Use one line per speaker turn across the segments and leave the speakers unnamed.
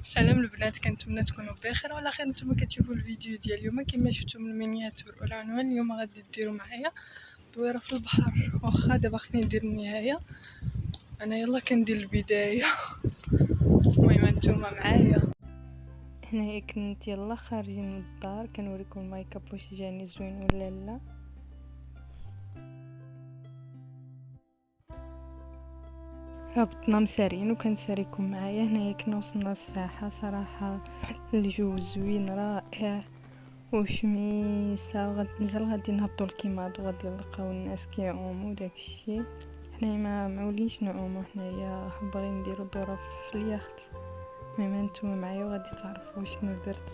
سلام البنات، كنتمنى تكونوا بخير وعلى خير. نتوما كتشوفوا الفيديو ديال اليوم كما شفتوا من المينياتور والعنوان. اليوم غادي ديروا معايا دويره في البحر، واخا دابا خصني ندير النهايه، انا يلا كندير البدايه. المهم نتوما معايا. هنايا كنت يلا خارجين من الدار، كنوريكم الميك اب واش جاني زوين ولا لا. هبطنا مسارين وكنساريكم معايا. هنايا كنا وصلنا الساحه، صراحه الجو زوين رائع وشميسه، مازال غادي نهبطوا الكيماض وغادي نلقاو الناس كيعوموا داكشي. حنايا ما معوليش نعوموا، حنايا باغيين نديروا دوره في اليخت. المهم نتوما معايا وغادي تعرفوا شنو درت.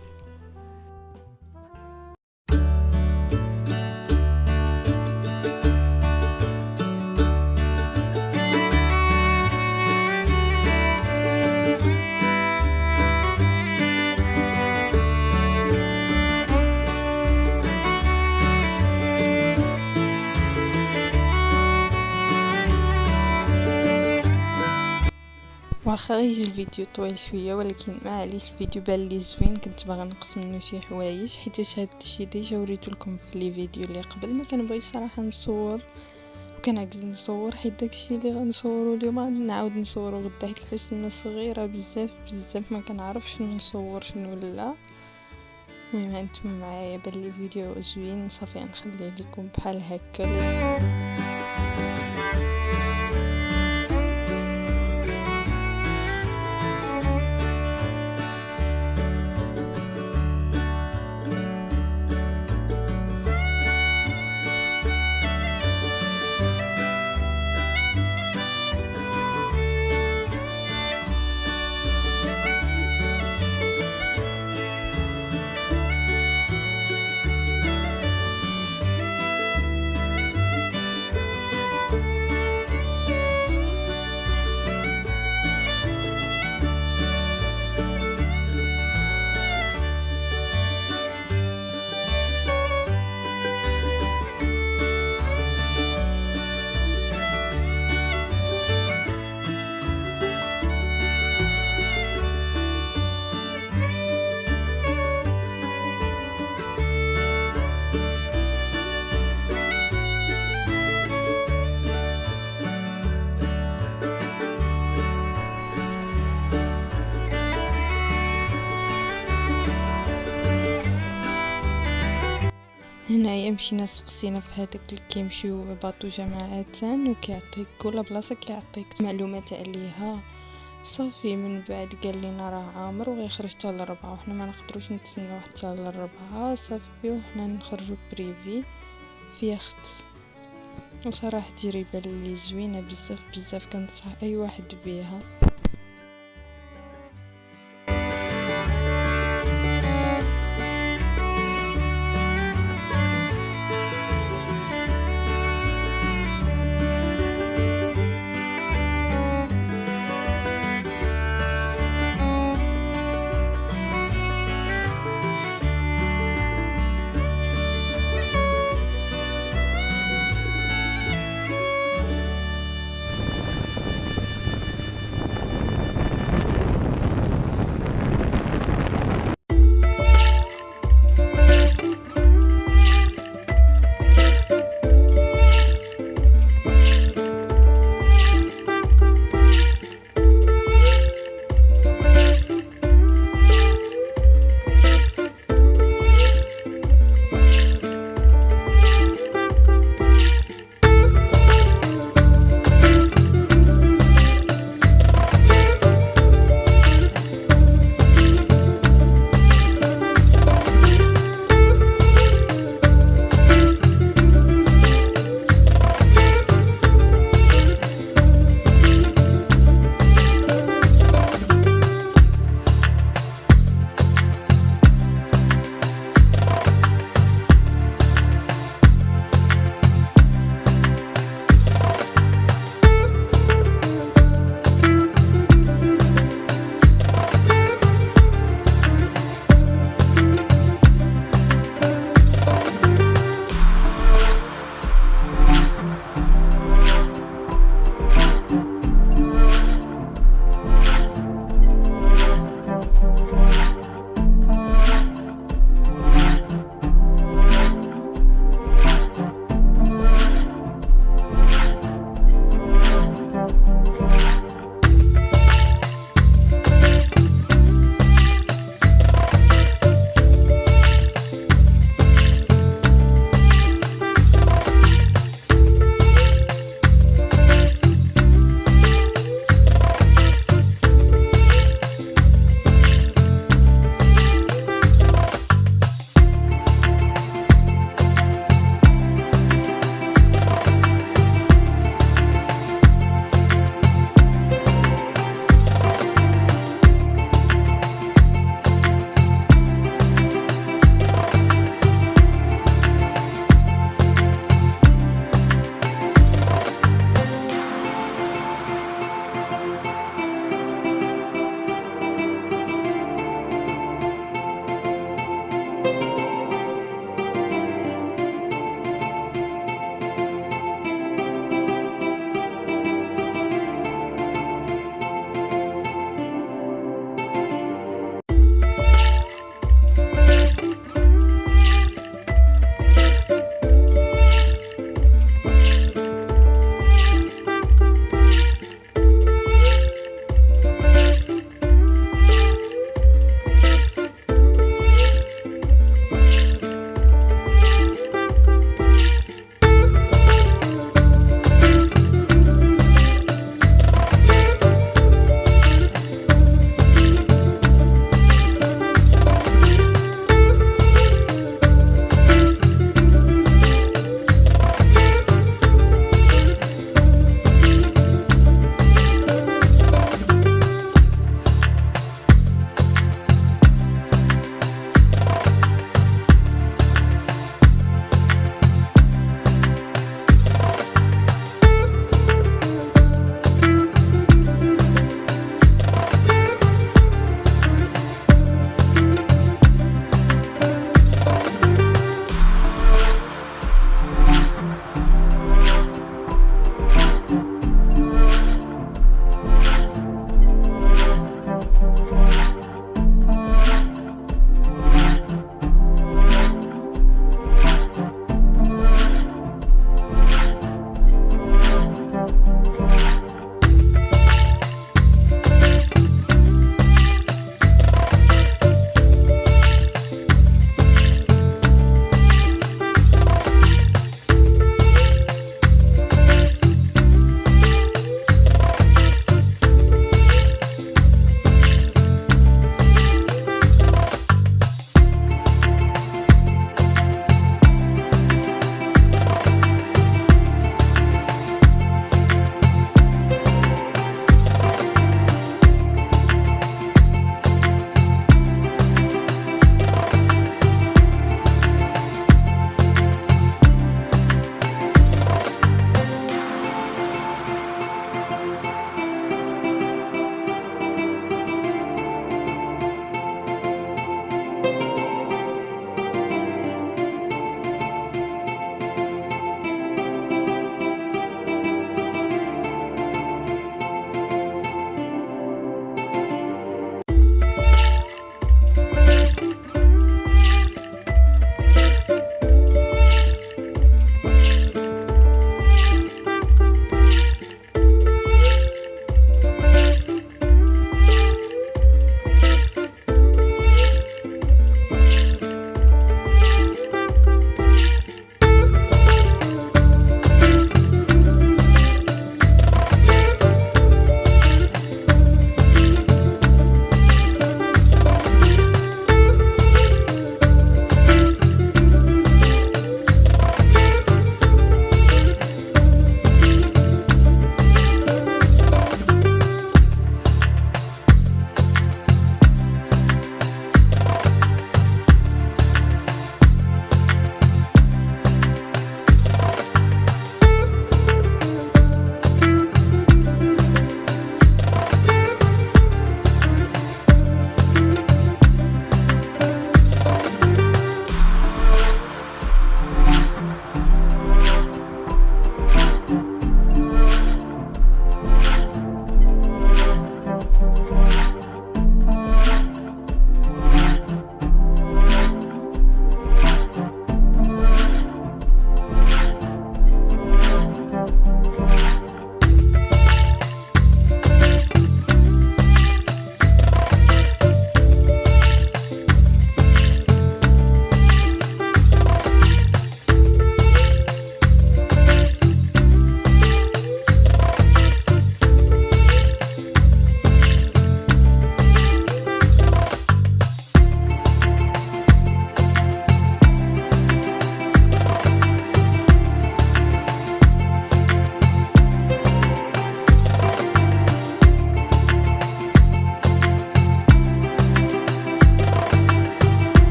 واخا يجي الفيديو طويل شويه، ولكن معليش الفيديو بان لي زوين، كنت باغا نقص منه شي حوايج حيت هذا الشيء ديجا وريته لكم في لي فيديو اللي قبل. ما كنبغي صراحه نصور وكنعكز نصور، حيت داكشي اللي غنصوروا اليوم غادي نعاود نصوروا غدا، حيت الحسيمه صغيره بزاف ما كنعرفش شنو نصور شنو لا. المهم انتم معايا، بان لي فيديو زوين صافي نخليه لكم بحال هكا. هنايا مشينا سقسينا في هذاك اللي كيمشيو باطو جماعات وكيعطيك كل بلاصه كيعطيك معلومات عليها. صافي من بعد قال لنا راه عامر وغيخرج حتى ل4، وحنا ما نقدروش نتسناو حتى ل4. صافي وحنا نخرجوا بريفي في يخت، وصراحه تجربه اللي زوينه بزاف كنصح اي واحد بيها.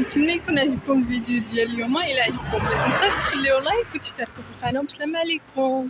كنتمنى يكون عجبكم الفيديو ديال اليوم. الى عجبكم ما تنساوش تخليو لايك وتشتركوا في القناه. والسلام عليكم.